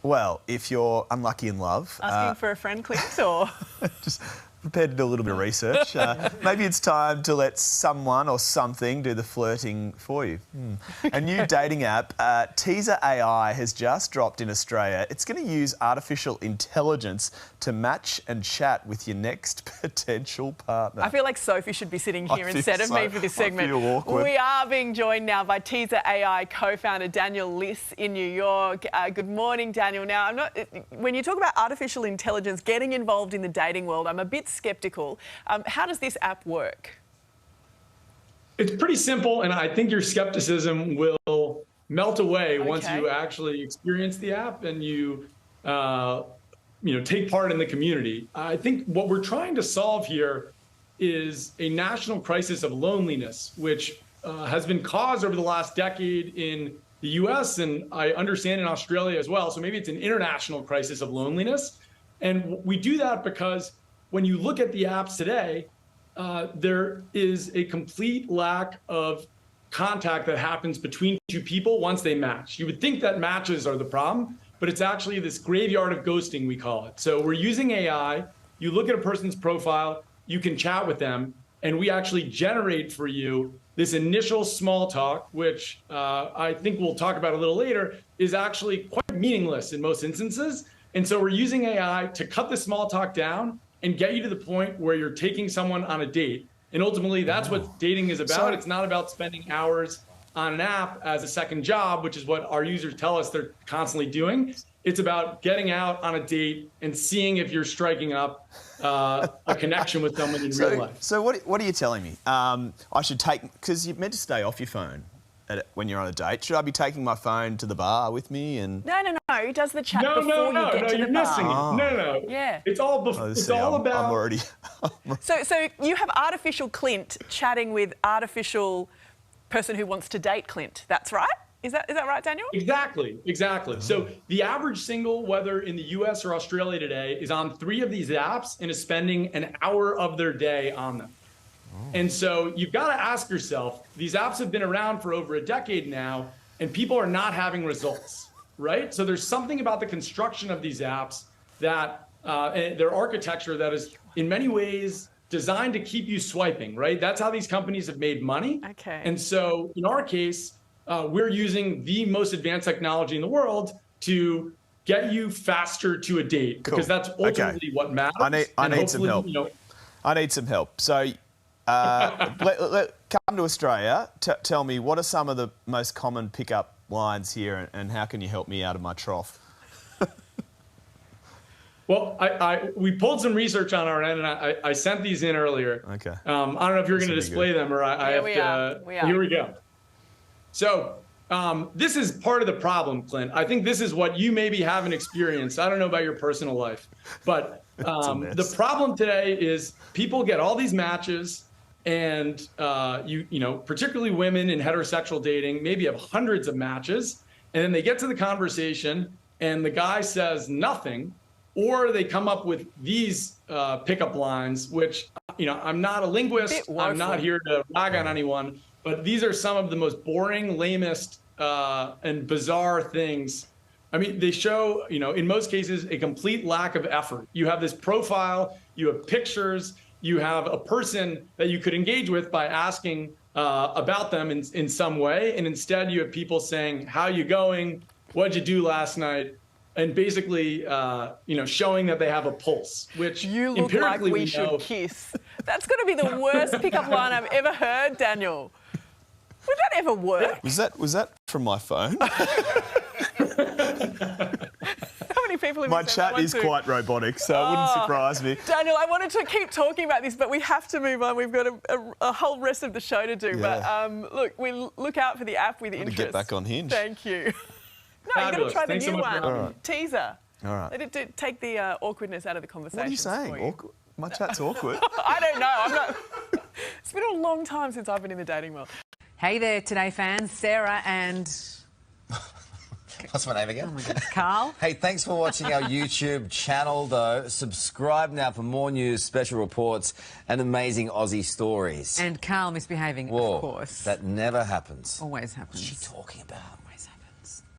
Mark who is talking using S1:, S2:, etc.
S1: Well, if you're unlucky in love...
S2: Asking for a friend, Clint, or...?
S1: Just prepared to do a little bit of research. Maybe it's time to let someone or something do the flirting for you. A new dating app, Teaser AI, has just dropped in Australia. It's going to use artificial intelligence to match and chat with your next potential partner.
S2: I feel like Sophie should be sitting here instead of me for this segment.
S1: I feel awkward.
S2: We are being joined now by Teaser AI co-founder Daniel Liss in New York. Good morning, Daniel. Now, when you talk about artificial intelligence getting involved in the dating world, I'm a bit sceptical. How does this app work?
S3: It's pretty simple, and I think your skepticism will melt away once you actually experience the app and you take part in the community. I think what we're trying to solve here is a national crisis of loneliness, which has been caused over the last decade in the US, and I understand in Australia as well. So maybe it's an international crisis of loneliness. And we do that because when you look at the apps today, there is a complete lack of contact that happens between two people once they match. You would think that matches are the problem, but it's actually this graveyard of ghosting, we call it. So we're using AI. You look at a person's profile, you can chat with them, and we actually generate for you this initial small talk, which I think we'll talk about a little later, is actually quite meaningless in most instances. And so we're using AI to cut the small talk down and get you to the point where you're taking someone on a date. And ultimately, that's what dating is about. It's not about spending hours on an app as a second job, which is what our users tell us they're constantly doing. It's about getting out on a date and seeing if you're striking up a connection with someone in real life.
S1: So what are you telling me? I should take, because you're meant to stay off your phone when you're on a date. Should I be taking my phone to the bar with me? And
S2: No. He does the chat before you get to the bar.
S3: Missing it. No.
S2: Yeah.
S3: It's all about.
S1: I'm already.
S2: So you have artificial Clint chatting with artificial person who wants to date Clint. That's right? Is that right, Daniel?
S3: Exactly. So the average single, whether in the US or Australia today, is on 3 of these apps and is spending an hour of their day on them. And so you've got to ask yourself, these apps have been around for over a decade now, and people are not having results, right? So there's something about the construction of these apps that their architecture that is in many ways designed to keep you swiping, right? That's how these companies have made money.
S2: Okay.
S3: And so in our case, we're using the most advanced technology in the world to get you faster to a date, because that's ultimately what matters.
S1: I need some help. I need some help. So come to Australia. Tell me, what are some of the most common pickup lines here, and how can you help me out of my trough?
S3: Well, we pulled some research on our end, and I sent these in earlier.
S1: Okay.
S3: I don't know if you're going to display them, or I have to.
S2: We are.
S3: Here we go. So this is part of the problem, Clint. I think this is what you maybe haven't experienced. I don't know about your personal life, but the problem today is people get all these matches, and particularly women in heterosexual dating maybe have hundreds of matches, and then they get to the conversation and the guy says nothing, or they come up with these pickup lines, which, I'm not a linguist. I'm not here to rag on anyone, but these are some of the most boring, lamest, and bizarre things. I mean, they show, in most cases, a complete lack of effort. You have this profile, you have pictures, you have a person that you could engage with by asking about them in some way, and instead you have people saying, "How you going? What'd you do last night?" And basically, showing that they have a pulse, which
S2: you look like we should kiss. That's going to be the worst pickup line I've ever heard, Daniel. Would that ever work?
S1: Was that from my phone?
S2: How many people have
S1: My chat is quite robotic, so it wouldn't surprise me.
S2: Daniel, I wanted to keep talking about this, but we have to move on. We've got a whole rest of the show to do.
S1: Yeah.
S2: But look, we look out for the app with interest.
S1: Get back on Hinge.
S2: Thank you. No, you've got to try the new one. Teaser.
S1: All right.
S2: Let it take the awkwardness out of the conversation.
S1: What are you saying? Awkward? My chat's awkward.
S2: I don't know. I'm not. It's been a long time since I've been in the dating world.
S4: Hey there, Today fans. Sarah and...
S5: What's my name again?
S4: Oh my God. Carl.
S5: Hey, thanks for watching our YouTube channel, though. Subscribe now for more news, special reports, and amazing Aussie stories.
S4: And Carl misbehaving,
S5: Whoa,
S4: of course.
S5: that never happens.
S4: Always happens.
S5: What's she talking about?